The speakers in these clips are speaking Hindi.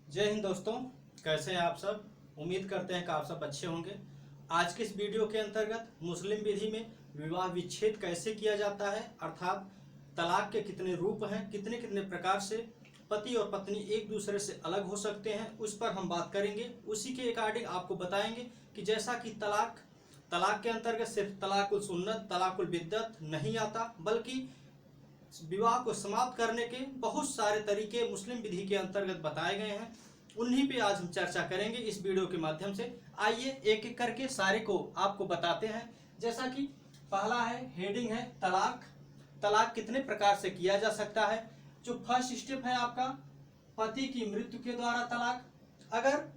जय हिंद दोस्तों, कैसे हैं आप सब। उम्मीद करते हैं कि आप सब अच्छे होंगे। आज के इस वीडियो के अंतर्गत मुस्लिम विधि में विवाह विच्छेद कैसे किया जाता है, अर्थात तलाक के कितने रूप हैं, कितने कितने प्रकार से पति और पत्नी एक दूसरे से अलग हो सकते हैं, उस पर हम बात करेंगे। उसी के अकॉर्डिंग आपको बताएंगे कि जैसा कि तलाक के अंतर्गत सिर्फ तलाकुल सुन्नत, तलाकुल बिद्दत नहीं आता, बल्कि विवाह को समाप्त करने के बहुत सारे तरीके मुस्लिम विधि के अंतर्गत बताए गए हैं। उन्हीं पे आज हम चर्चा करेंगे इस वीडियो के माध्यम से। आइए एक एक करके सारे को आपको बताते हैं। जैसा कि पहला है, हेडिंग है तलाक। तलाक कितने प्रकार से किया जा सकता है। जो फर्स्ट स्टेप है आपका, पति की मृत्यु के द्वारा तलाक। अगर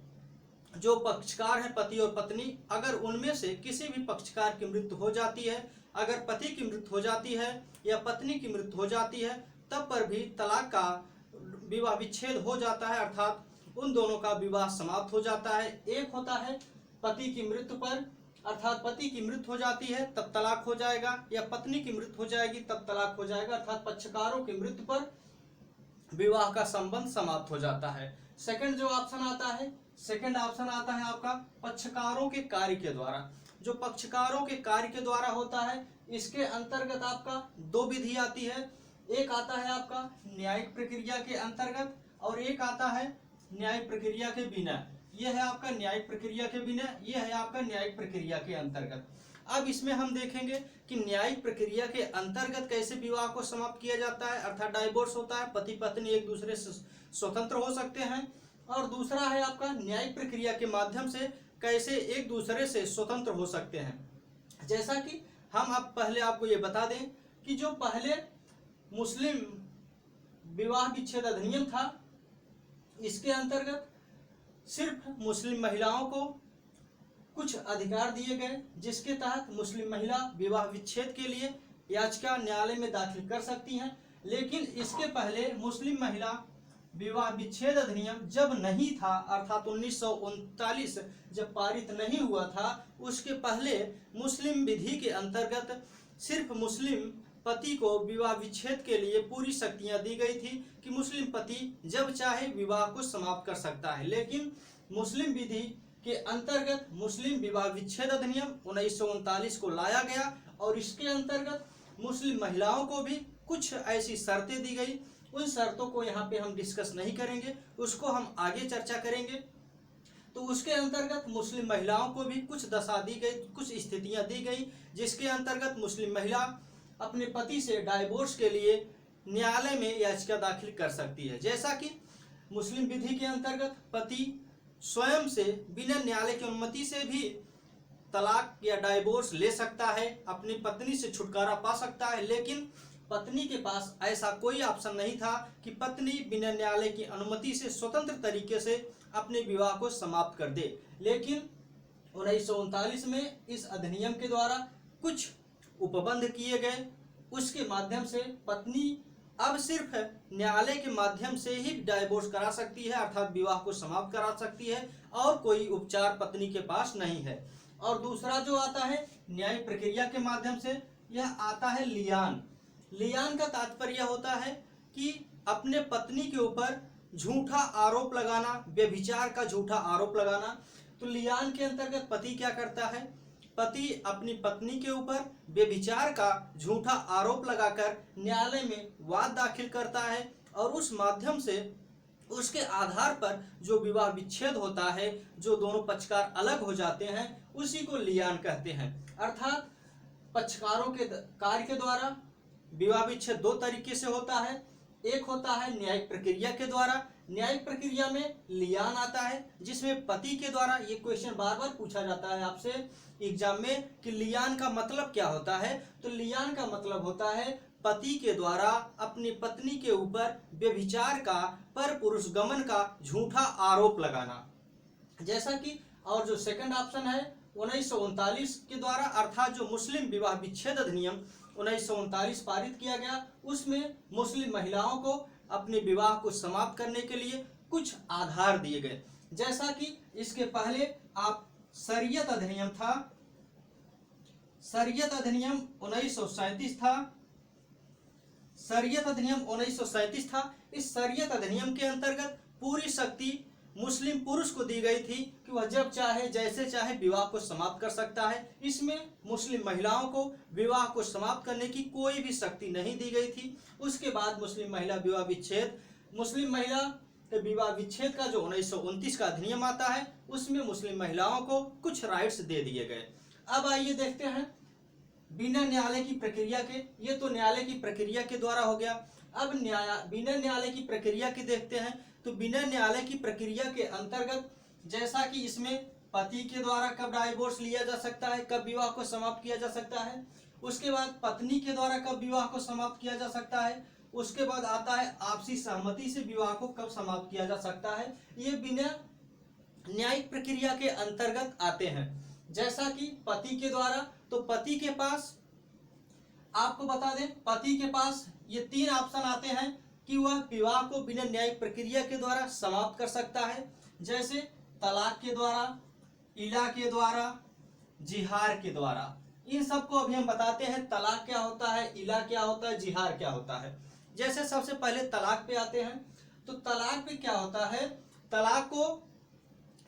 जो पक्षकार है पति और पत्नी, अगर उनमें से किसी भी पक्षकार की मृत्यु हो जाती है, अगर पति की मृत्यु हो जाती है या पत्नी की मृत्यु हो जाती है, तब पर भी तलाक का विवाह विच्छेद हो जाता है, अर्थात उन दोनों का विवाह समाप्त हो जाता है। एक होता है पति की मृत्यु पर, अर्थात पति की मृत्यु हो जाती है तब तलाक हो जाएगा, या पत्नी की मृत्यु हो जाएगी तब तलाक हो जाएगा, अर्थात पक्षकारों की मृत्यु पर विवाह का संबंध समाप्त हो जाता है। सेकंड जो ऑप्शन आता है, सेकंड ऑप्शन आता है आपका पक्षकारों के कार्य के द्वारा। जो पक्षकारों के कार्य के द्वारा होता है, इसके अंतर्गत आपका दो विधि आती है। एक आता है आपका न्यायिक प्रक्रिया के अंतर्गत और एक आता है न्यायिक प्रक्रिया के बिना। यह है आपका न्यायिक प्रक्रिया के बिना, यह है आपका न्यायिक प्रक्रिया के अंतर्गत। अब इसमें हम देखेंगे कि न्यायिक प्रक्रिया के अंतर्गत कैसे विवाह को समाप्त किया जाता है, अर्थात डाइवोर्स होता है, पति पत्नी एक दूसरे से स्वतंत्र हो सकते हैं। और दूसरा है आपका न्यायिक प्रक्रिया के माध्यम से कैसे एक दूसरे से स्वतंत्र हो सकते हैं। जैसा कि हम अब पहले आपको ये बता दें कि जो पहले मुस्लिम विवाह विच्छेद अधिनियम था, इसके अंतर्गत सिर्फ मुस्लिम महिलाओं को कुछ अधिकार दिए गए, जिसके तहत मुस्लिम महिला विवाह विच्छेद के लिए याचिका न्यायालय में दाखिल कर सकती हैं। लेकिन इसके पहले मुस्लिम महिला विवाह विच्छेद अधिनियम जब नहीं था, अर्थात 1939 जब पारित नहीं हुआ था, उसके पहले मुस्लिम विधि के अंतर्गत सिर्फ मुस्लिम पति को विवाह विच्छेद के लिए पूरी शक्तियां दी गई थी कि मुस्लिम पति जब चाहे विवाह को समाप्त कर सकता है। लेकिन मुस्लिम विधि के अंतर्गत मुस्लिम विवाह विच्छेद अधिनियम 1939 को लाया गया और इसके अंतर्गत मुस्लिम महिलाओं को भी कुछ ऐसी शर्तें दी गई। उन शर्तों को यहाँ पे हम डिस्कस नहीं करेंगे, उसको हम आगे चर्चा करेंगे। तो उसके अंतर्गत मुस्लिम महिलाओं को भी कुछ दशा दी गई, कुछ स्थितियां दी गई, जिसके अंतर्गत मुस्लिम महिला अपने पति से डाइवोर्स के लिए न्यायालय में याचिका दाखिल कर सकती है। जैसा कि मुस्लिम विधि के अंतर्गत पति स्वयं से बिना न्यायालय की अनुमति से भी तलाक या डाइवोर्स ले सकता है, अपनी पत्नी से छुटकारा पा सकता है। लेकिन पत्नी के पास ऐसा कोई ऑप्शन नहीं था कि पत्नी बिना न्यायालय की अनुमति से स्वतंत्र तरीके से अपने विवाह को समाप्त कर दे। लेकिन 1939 में इस अधिनियम के द्वारा कुछ उपबंध किए गए, उसके माध्यम से पत्नी अब सिर्फ न्यायालय के माध्यम से ही डाइवोर्स करा सकती है, अर्थात विवाह को समाप्त करा सकती है, और कोई उपचार पत्नी के पास नहीं है। और दूसरा जो आता है न्यायिक प्रक्रिया के माध्यम से, यह आता है लियान। लियान का तात्पर्य होता है कि अपने पत्नी के ऊपर झूठा आरोप लगाना, व्यभिचार का झूठा आरोप लगाना। तो लियान के अंतर्गत पति क्या करता है, पति अपनी पत्नी के ऊपर व्यभिचार का झूठा आरोप लगाकर न्यायालय में वाद दाखिल करता है, और उस माध्यम से उसके आधार पर जो विवाह विच्छेद होता है, जो दोनों पक्षकार अलग हो जाते हैं, उसी को लियान कहते हैं। अर्थात पक्षकारों के कार्य के द्वारा विवाह विच्छेद दो तरीके से होता है। एक होता है न्यायिक प्रक्रिया के द्वारा। न्यायिक प्रक्रिया में लियान आता है, जिसमें पति के द्वारा, ये क्वेश्चन बार बार पूछा जाता है आपसे एग्जाम में कि लियान का मतलब क्या होता है। तो लियान का मतलब होता है पति के द्वारा अपनी पत्नी के ऊपर व्यभिचार का, पर पुरुष गमन का झूठा आरोप लगाना। जैसा कि और जो सेकंड ऑप्शन है 1939 के द्वारा, अर्थात जो मुस्लिम विवाह विच्छेद अधिनियम 1939 पारित किया गया, उसमें मुस्लिम महिलाओं को अपने विवाह को समाप्त करने के लिए कुछ आधार दिए गए। जैसा कि इसके पहले आप शरीयत अधिनियम था, शरीयत अधिनियम 1937 था, शरीयत अधिनियम 1937 था। इस शरीयत अधिनियम के अंतर्गत पूरी शक्ति मुस्लिम पुरुष को दी गई थी कि वह जब चाहे जैसे चाहे विवाह को समाप्त कर सकता है। इसमें मुस्लिम महिलाओं को विवाह को समाप्त करने की कोई भी शक्ति नहीं दी गई थी। उसके बाद मुस्लिम महिला विवाह विच्छेद का जो 1929 का अधिनियम आता है उसमें मुस्लिम महिलाओं को कुछ राइट्स दे दिए गए। अब आइए देखते हैं बिना न्यायालय की प्रक्रिया के, ये तो न्यायालय की प्रक्रिया के द्वारा हो गया। अब बिना न्यायालय की प्रक्रिया के देखते हैं। तो बिना न्यायालय की प्रक्रिया के अंतर्गत जैसा कि इसमें पति के द्वारा कब डाइवोर्स लिया जा सकता है, कब विवाह को समाप्त किया जा सकता है, उसके बाद पत्नी के द्वारा कब विवाह को समाप्त किया जा सकता है, उसके बाद आता है आपसी सहमति से विवाह को कब समाप्त किया जा सकता है। ये बिना न्यायिक प्रक्रिया के अंतर्गत आते हैं। जैसा कि पति के द्वारा, तो पति के पास आपको बता दें, पति के पास ये 3 ऑप्शन आते हैं कि वह विवाह को बिना न्यायिक प्रक्रिया के द्वारा समाप्त कर सकता है। जैसे तलाक के द्वारा, इला के द्वारा, जिहार के द्वारा। इन सबको अभी हम बताते हैं तलाक क्या होता है, इला क्या होता है, जिहार क्या होता है। जैसे सबसे पहले तलाक पे आते हैं। तो तलाक पे क्या होता है, तलाक को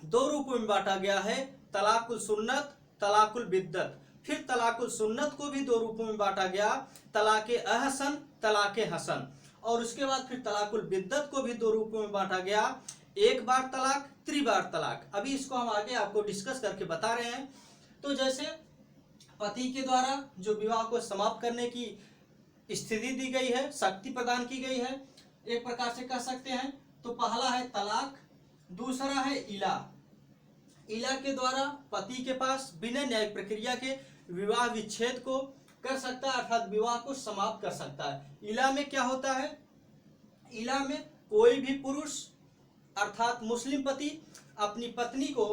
2 रूपों में बांटा गया है, तलाकुल सुन्नत, तलाकुल बिद्दत। फिर तलाकुल सुन्नत को भी 2 रूपों में बांटा गया, तलाके अहसन, तलाके हसन। और उसके बाद फिर तलाकुल बिद्दत को भी 2 रूपों में बांटा गया, 1 बार तलाक, त्रिबार तलाक। अभी इसको हम आगे आपको डिस्कस करके बता रहे हैं। तो जैसे पति के द्वारा जो विवाह को समाप्त करने की स्थिति दी गई है, शक्ति प्रदान की गई है, एक प्रकार से कह सकते हैं। तो पहला है तलाक, दूसरा है इला। इला के द्वारा पति के पास बिना न्यायिक प्रक्रिया के विवाह विच्छेद को कर सकता है, अर्थात विवाह को समाप्त कर सकता है। इला में क्या होता है, इला में कोई भी पुरुष अर्थात मुस्लिम पति अपनी पत्नी को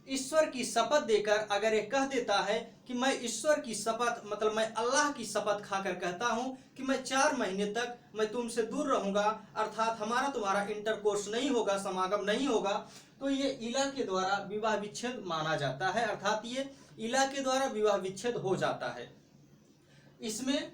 ईश्वर की शपथ देकर अगर ये कह देता है कि मैं ईश्वर की शपथ, मतलब मैं अल्लाह की शपथ खाकर कहता हूं कि मैं 4 महीने तक मैं तुमसे दूर रहूंगा, अर्थात हमारा तुम्हारा इंटरकोर्स नहीं होगा, समागम नहीं होगा, तो ये इला के द्वारा विवाह विच्छेद माना जाता है, अर्थात ये इला के द्वारा विवाह विच्छेद हो जाता है। इसमें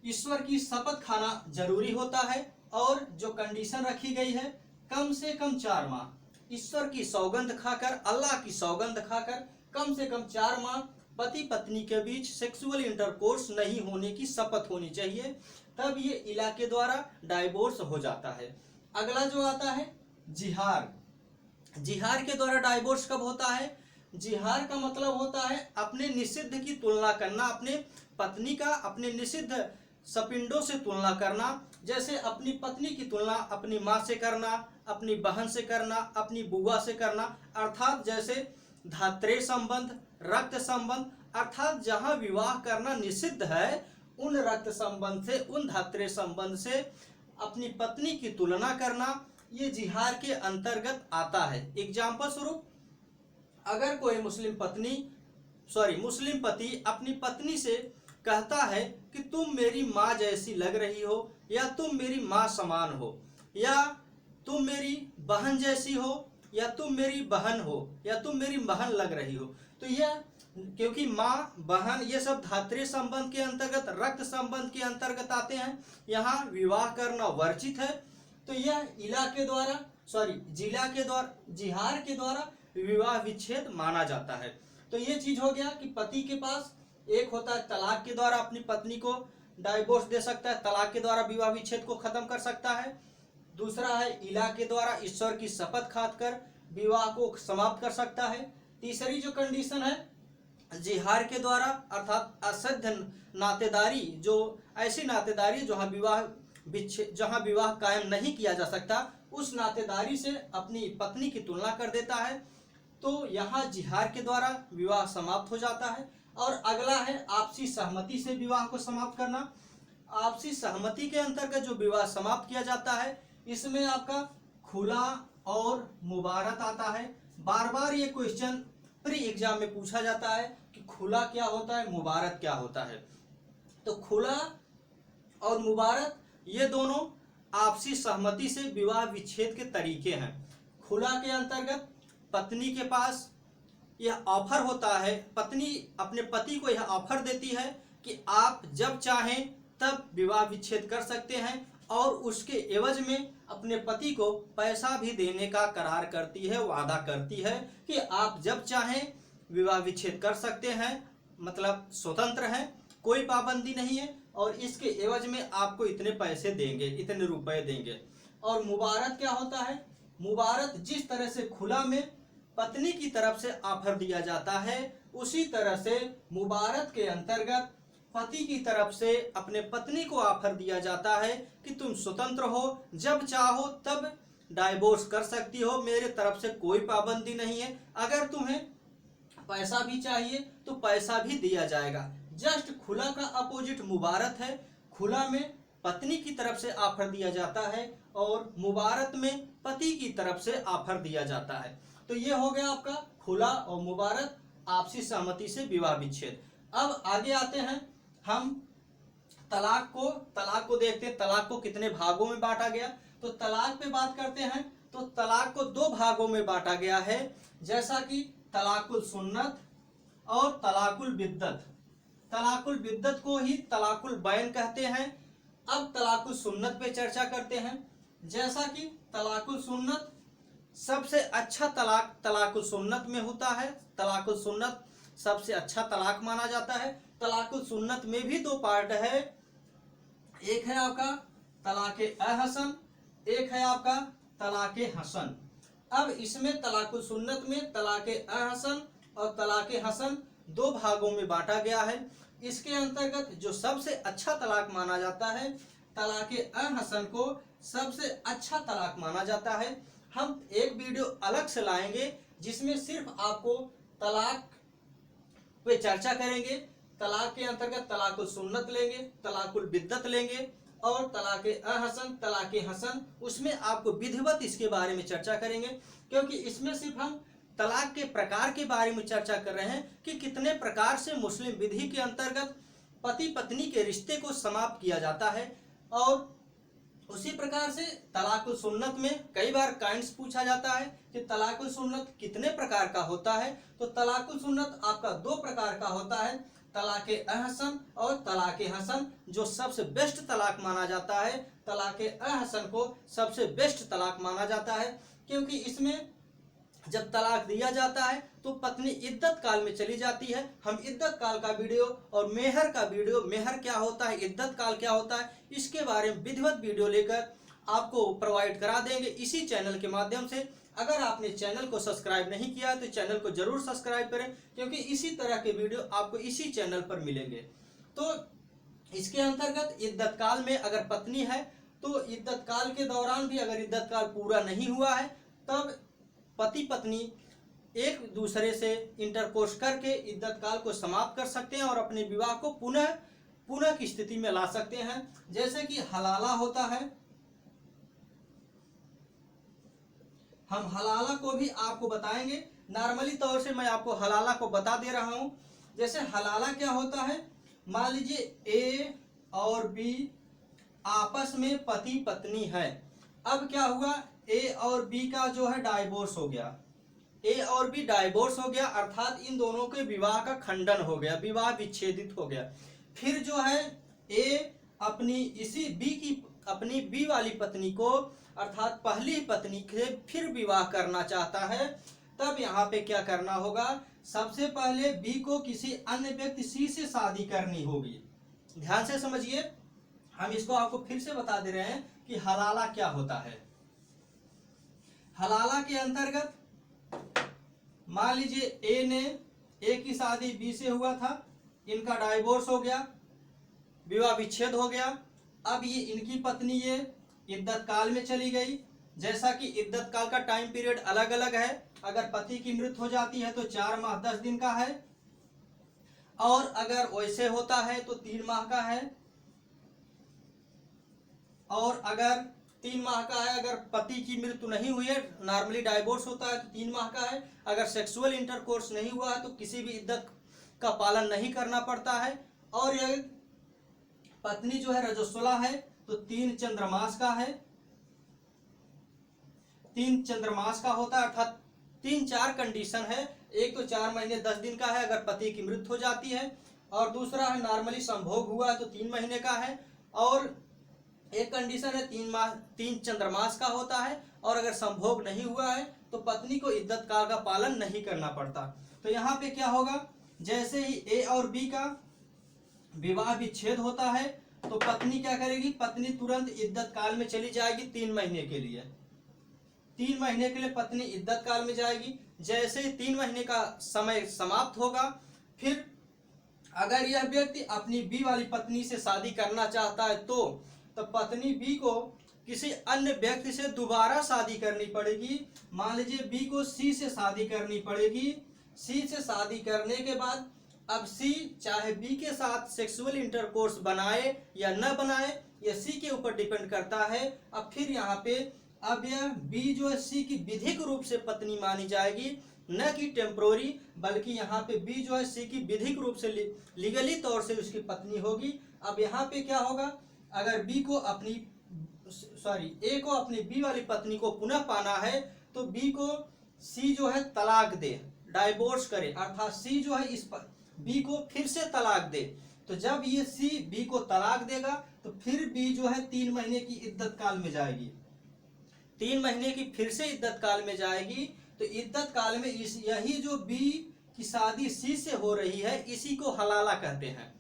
ईश्वर की शपथ खाना जरूरी होता है और जो कंडीशन रखी गई है कम से कम 4 माह ईश्वर की सौगंध खाकर, अल्लाह की सौगंध खाकर कम से कम 4 माह पति पत्नी के बीच सेक्सुअल इंटरकोर्स नहीं होने की शपथ होनी चाहिए, तब ये इला के द्वारा डाइवोर्स हो जाता है। अगला जो आता है जिहार। जिहार के द्वारा डाइवोर्स कब होता है, जिहार का मतलब होता है अपने निषिद्ध की तुलना करना, अपने पत्नी का अपने निषिद्ध सपिंडों से तुलना करना। जैसे अपनी पत्नी की तुलना अपनी माँ से करना, अपनी बहन से करना, अपनी बुआ से करना, अर्थात जैसे धात्रेय संबंध, रक्त संबंध, अर्थात जहाँ विवाह करना निषिद्ध है उन रक्त संबंध से, उन धात्रेय संबंध से अपनी पत्नी की तुलना करना, ये जिहार के अंतर्गत आता है। एग्जाम्पल स्वरूप, अगर कोई मुस्लिम पति अपनी पत्नी से कहता है कि तुम मेरी माँ जैसी लग रही हो, या तुम मेरी माँ समान हो, या तुम मेरी बहन जैसी हो, या तुम मेरी बहन हो, या तुम मेरी बहन लग रही हो, तो यह क्योंकि माँ बहन ये सब धात्रेय संबंध के अंतर्गत, रक्त संबंध के अंतर्गत आते हैं, यहाँ विवाह करना वर्जित है, तो यह जिहार के द्वारा विवाह विच्छेद माना जाता है। तो ये चीज हो गया कि पति के पास एक होता है तलाक के द्वारा अपनी पत्नी को डाइवोर्स दे सकता है, तलाक के द्वारा विवाह विच्छेद को खत्म कर सकता है। दूसरा है इला के द्वारा ईश्वर की शपथ खाकर विवाह को समाप्त कर सकता है। तीसरी जो कंडीशन है जिहार के द्वारा, अर्थात असिद्ध नातेदारी, जो ऐसी नातेदारी जहां विवाह कायम नहीं किया जा सकता, उस नातेदारी से अपनी पत्नी की तुलना कर देता है, तो यहाँ जिहार के द्वारा विवाह समाप्त हो जाता है। और अगला है आपसी सहमति से विवाह को समाप्त करना। आपसी सहमति के अंतर्गत जो विवाह समाप्त किया जाता है, इसमें आपका खुला और मुबारत आता है। बार बार ये क्वेश्चन प्री एग्जाम में पूछा जाता है कि खुला क्या होता है, मुबारत क्या होता है। तो खुला और मुबारत ये दोनों आपसी सहमति से विवाह विच्छेद के तरीके हैं। खुला के अंतर्गत पत्नी के पास यह ऑफर होता है, पत्नी अपने पति को यह ऑफर देती है कि आप जब चाहें तब विवाह विच्छेद कर सकते हैं, और उसके एवज में अपने पति को पैसा भी देने का करार करती है, वादा करती है कि आप जब चाहें विवाह विच्छेद कर सकते हैं, मतलब स्वतंत्र हैं, कोई पाबंदी नहीं है, और इसके एवज में आपको इतने पैसे देंगे, इतने रुपए देंगे। और मुबारत क्या होता है? मुबारत जिस तरह से खुला में पत्नी की तरफ से ऑफर दिया जाता है, उसी तरह से मुबारत के अंतर्गत पति की तरफ से अपने पत्नी को ऑफर दिया जाता है कि तुम स्वतंत्र हो, जब चाहो तब डाइवोर्स कर सकती हो, मेरे तरफ से कोई पाबंदी नहीं है। अगर तुम्हें पैसा भी चाहिए तो पैसा भी दिया जाएगा। जस्ट खुला का अपोजिट मुबारत है। खुला में पत्नी की तरफ से ऑफर दिया जाता है और मुबारत में पति की तरफ से ऑफर दिया जाता है। तो ये हो गया आपका खुला और मुबारत, आपसी सहमति से विवाह विच्छेद। अब आगे आते हैं हम तलाक को देखते हैं। तलाक को कितने भागों में बांटा गया, तो तलाक पे बात करते हैं। तो तलाक को दो भागों में बांटा गया है, जैसा कि तलाकुल सुन्नत और तलाकुल बिद्दत। तलाकुल बिद्दत को ही तलाकुल बैन कहते हैं। अब तलाकुल सुन्नत पे चर्चा करते हैं। जैसा कि तलाकुल सुन्नत, सबसे अच्छा तलाक तलाकुल सुन्नत में होता है। तलाकुल सुन्नत सबसे अच्छा तलाक माना जाता है। तलाकुल सुन्नत में भी दो पार्ट है, एक है आपका तलाके अहसन, एक है आपका तलाके हसन। अब इसमें तलाकुल सुन्नत में तलाके अहसन और तलाके हसन दो भागों में बांटा गया है। इसके अंतर्गत जो सबसे अच्छा तलाक माना जाता है, तलाके अहसन को सबसे अच्छा तलाक माना जाता है। हम एक वीडियो अलग से लाएंगे जिसमें सिर्फ आपको तलाक पे चर्चा करेंगे। तलाक के अंतर्गत तलाकुल सुन्नत लेंगे, तलाकुल बिद्दत लेंगे और तलाके अहसन, तलाके हसन, उसमें आपको विधिवत इसके बारे में चर्चा करेंगे। क्योंकि इसमें सिर्फ हम तलाक के प्रकार के बारे में चर्चा कर रहे हैं कि कितने प्रकार से मुस्लिम विधि के अंतर्गत पति पत्नी के रिश्ते को समाप्त किया जाता है। और उसी प्रकार से तलाकुल सुन्नत में कई बार काइंड्स पूछा जाता है कि तलाकुल सुन्नत कितने प्रकार का होता है। तो तलाकुल सुन्नत आपका दो प्रकार का होता है, तलाके अहसन और तलाके हसन। जो सबसे बेस्ट तलाक माना जाता है, तलाके अहसन को सबसे बेस्ट तलाक माना जाता है। क्योंकि इसमें जब तलाक दिया जाता है तो पत्नी इद्दत काल में चली जाती है। हम इद्दत काल का वीडियो और मेहर का वीडियो, मेहर क्या होता है, इद्दत काल क्या होता है, इसके बारे में विधिवत वीडियो लेकर आपको प्रोवाइड करा देंगे इसी चैनल के माध्यम से। अगर आपने चैनल को सब्सक्राइब नहीं किया है तो चैनल को जरूर सब्सक्राइब करें, क्योंकि इसी तरह के वीडियो आपको इसी चैनल पर मिलेंगे। तो इसके अंतर्गत इद्दत काल में अगर पत्नी है तो इद्दत काल के दौरान भी अगर इद्दत काल पूरा नहीं हुआ है तब पति पत्नी एक दूसरे से इंटरकोर्स करके इद्दत काल को समाप्त कर सकते हैं और अपने विवाह को पुनः की स्थिति में ला सकते हैं। जैसे कि हलाला होता है, हम हलाला को भी आपको बताएंगे। नॉर्मली तौर से मैं आपको हलाला को बता दे रहा हूं। जैसे हलाला क्या होता है, मान लीजिए ए और बी आपस में पति पत्नी है। अब क्या हुआ, ए और बी का जो है डाइवोर्स हो गया, ए और बी डाइवोर्स हो गया, अर्थात इन दोनों के विवाह का खंडन हो गया, विवाह विच्छेदित हो गया। फिर जो है ए अपनी इसी बी की अपनी बी वाली पत्नी को अर्थात पहली पत्नी से फिर विवाह करना चाहता है। तब यहाँ पे क्या करना होगा, सबसे पहले बी को किसी अन्य व्यक्ति सी से शादी करनी होगी। ध्यान से समझिए, हम इसको आपको फिर से बता दे रहे हैं कि हलाला क्या होता है। हलाला के अंतर्गत मान लीजिए ए की शादी बी से हुआ था, इनका डाइवोर्स हो गया, विवाह विच्छेद हो गया। अब ये इनकी पत्नी ये इद्दत काल में चली गई। जैसा कि इद्दत काल का टाइम पीरियड अलग अलग है। अगर पति की मृत्यु हो जाती है तो 4 माह 10 दिन का है, और अगर वैसे होता है तो 3 माह का है, और अगर 3 माह का है, अगर पति की मृत्यु नहीं हुई है, नॉर्मली डाइवोर्स होता है तो 3 माह का है। अगर सेक्सुअल इंटरकोर्स नहीं हुआ है तो किसी भी इद्दत का पालन नहीं करना पड़ता है। और यह पत्नी जो है रजस्वला है तो 3 चंद्रमास का है, 3 चंद्रमास का होता है, अर्थात 3-4 कंडीशन है। एक तो 4 महीने 10 दिन का है अगर पति की मृत्यु हो जाती है, और दूसरा है नॉर्मली संभोग हुआ है तो 3 महीने का है, और एक कंडीशन है 3 चंद्रमास का होता है, और अगर संभोग नहीं हुआ है तो पत्नी को इद्दत काल का पालन नहीं करना पड़ता। तो यहाँ पे क्या होगा, जैसे ही ए और बी का विवाह विच्छेद होता है तो पत्नी क्या करेगी, पत्नी तुरंत इद्दत काल में चली जाएगी 3 महीने के लिए। 3 महीने के लिए पत्नी इद्दत काल में जाएगी। जैसे ही 3 महीने का समय समाप्त होगा, फिर अगर यह व्यक्ति अपनी बी वाली पत्नी से शादी करना चाहता है तो पत्नी बी को किसी अन्य व्यक्ति से दोबारा शादी करनी पड़ेगी। मान लीजिए बी को सी से शादी करनी पड़ेगी। सी से शादी करने के बाद अब सी चाहे बी के साथ सेक्सुअल इंटरकोर्स बनाए या न बनाए, यह सी के ऊपर डिपेंड करता है। अब फिर यहाँ पे अब यह बी जो है सी की विधिक रूप से पत्नी मानी जाएगी, न कि टेम्पोररी, बल्कि यहाँ पे बी जो है सी की विधिक रूप से लीगली तौर से उसकी पत्नी होगी। अब यहाँ पे क्या होगा, अगर बी को अपनी ए को अपनी बी वाली पत्नी को पुनः पाना है तो बी को सी जो है तलाक दे, डाइवोर्स करे, अर्थात सी जो है इस बी को फिर से तलाक दे। तो जब ये सी बी को तलाक देगा तो फिर बी जो है 3 महीने की इद्दत काल में जाएगी। 3 महीने की फिर से इद्दत काल में जाएगी। तो इद्दत काल में यही जो बी की शादी सी से हो रही है इसी को हलाला कहते हैं।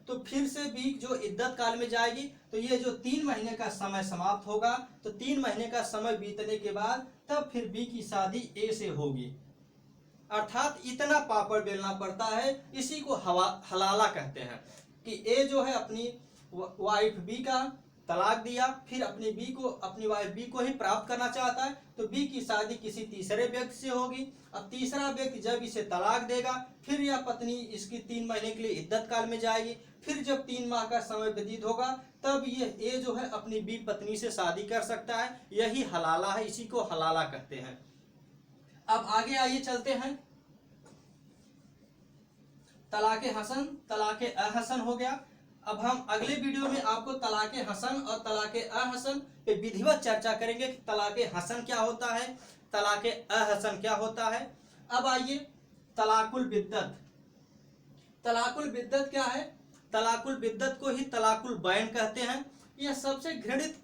तो फिर से बी जो इद्दत काल में जाएगी तो ये जो 3 महीने का समय समाप्त होगा, तो 3 महीने का समय बीतने के बाद तब फिर बी की शादी ए से होगी। अर्थात इतना पापड़ बेलना पड़ता है, इसी को हलाला कहते हैं कि ए जो है अपनी वाइफ बी का तलाक दिया, फिर अपनी वाइफ बी को ही प्राप्त करना चाहता है, तो बी की शादी किसी तीसरे व्यक्ति से होगी। अब तीसरा व्यक्ति जब इसे तलाक देगा, फिर यह पत्नी इसकी 3 महीने के लिए इद्दत काल में जाएगी। फिर जब 3 माह का समय व्यतीत होगा तब ये ए जो है अपनी बी पत्नी से शादी कर सकता है। यही हलाला है, इसी को हलाला कहते हैं। अब आगे आइए चलते हैं। तलाके हसन, तलाके अहसन हो गया। अब हम अगले वीडियो में आपको तलाके हसन और तलाके अहसन पे विधिवत चर्चा करेंगे कि तलाके हसन क्या होता है, तलाके अहसन क्या होता है। अब आइए तलाकुल बिद्दत। तलाकुल बिद्दत क्या है? तलाकुल बिद्दत को ही तलाकुल बैन कहते हैं। यह सबसे घृणित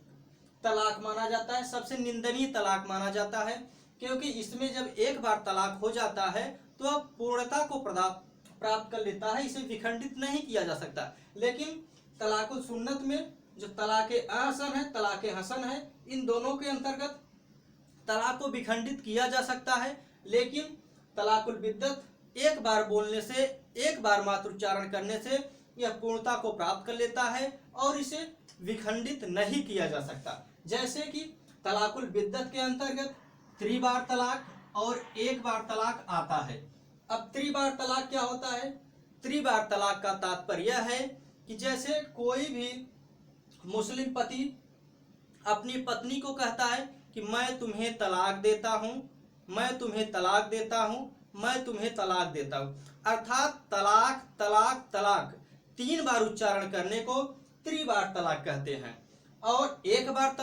तलाक माना जाता है, सबसे निंदनीय तलाक माना जाता है, क्योंकि इसमें जब एक बार तलाक हो जाता है तो अब पूर्णता को प्राप्त कर लेता है, इसे विखंडित नहीं किया जा सकता। लेकिन तलाकुल सुन्नत में जो तलाके अहसन है, तलाके हसन है, इन दोनों के अंतर्गत तलाक को विखंडित किया जा सकता है। लेकिन तलाकुल बिद्दत एक बार बोलने से, एक बार मात्र उच्चारण करने से यह पूर्णता को प्राप्त कर लेता है और इसे विखंडित नहीं किया जा सकता। जैसे कि तलाकुल बिद्दत के अंतर्गत त्रिबार तलाक और एक बार तलाक आता है। अब त्रिबार तलाक क्या होता है? त्रिबार तलाक का तात्पर्य यह है कि जैसे कोई भी मुस्लिम पति अपनी पत्नी को कहता है कि मैं तुम्हें तलाक देता हूं, मैं तुम्हें तलाक देता हूं, मैं तुम्हें तलाक देता हूं, अर्थात तलाक तलाक तलाक 3 बार उच्चारण करने को त्रिबार तलाक कहते हैं। और एक बार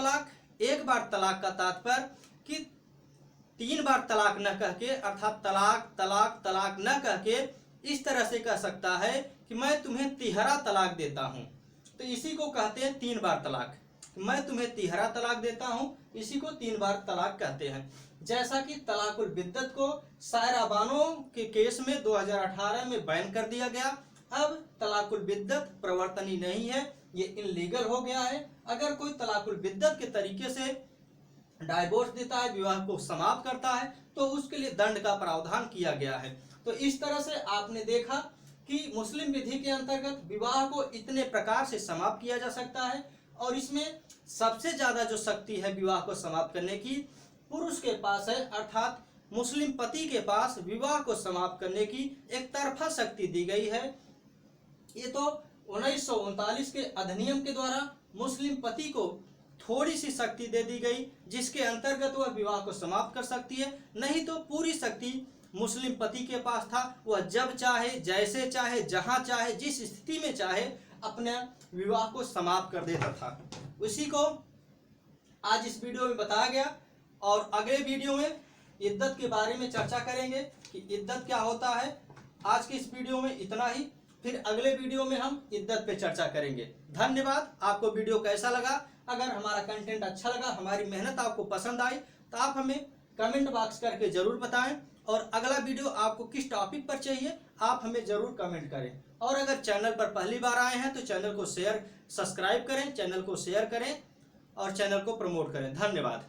तलाक का तात्पर्य कि 3 बार तलाक न कह के, अर्थात तलाक तलाक तलाक न कह के इस तरह से कह सकता है कि मैं तुम्हें तिहरा तलाक देता हूं, तो इसी को कहते हैं 3 बार तलाक। मैं तुम्हें तिहरा तलाक देता हूं, इसी को 3 बार तलाक कहते हैं। जैसा कि तलाकुल बिद्दत को शायरा बानो के केस में 2018 में बैन कर दिया गया। अब तलाकुल बिद्दत प्रवर्तनीय नहीं है, ये इनलीगल हो गया है। अगर कोई तलाकुल बिद्दत के तरीके से डाइवोर्स देता है, विवाह को समाप्त करता है, तो उसके लिए दंड का प्रावधान किया गया है। तो इस तरह से आपने देखा कि मुस्लिम विधि के अंतर्गत विवाह को इतने प्रकार से समाप्त किया जा सकता है, और इसमें सबसे ज्यादा जो शक्ति है विवाह को समाप्त करने की पुरुष के पास है, अर्थात मुस्लिम पति के पास विवाह को समाप्त करने की एक तरफा शक्ति दी गई है। ये तो 1939 के अधिनियम के द्वारा मुस्लिम पति को थोड़ी सी शक्ति दे दी गई, जिसके अंतर्गत वह विवाह को समाप्त कर सकती है। नहीं तो पूरी शक्ति मुस्लिम पति के पास था, वह जब चाहे, जैसे चाहे, जहां चाहे, जिस स्थिति में चाहे अपने विवाह को समाप्त कर देता था। उसी को आज इस वीडियो में बताया गया, और अगले वीडियो में इद्दत के बारे में चर्चा करेंगे कि इद्दत क्या होता है। आज के इस वीडियो में इतना ही, फिर अगले वीडियो में हम इद्दत पे चर्चा करेंगे। धन्यवाद। आपको वीडियो कैसा लगा अगर हमारा कंटेंट अच्छा लगा, हमारी मेहनत आपको पसंद आई, तो आप हमें कमेंट बॉक्स करके ज़रूर बताएं। और अगला वीडियो आपको किस टॉपिक पर चाहिए आप हमें ज़रूर कमेंट करें। और अगर चैनल पर पहली बार आए हैं तो चैनल को सब्सक्राइब करें, चैनल को शेयर करें और चैनल को प्रमोट करें। धन्यवाद।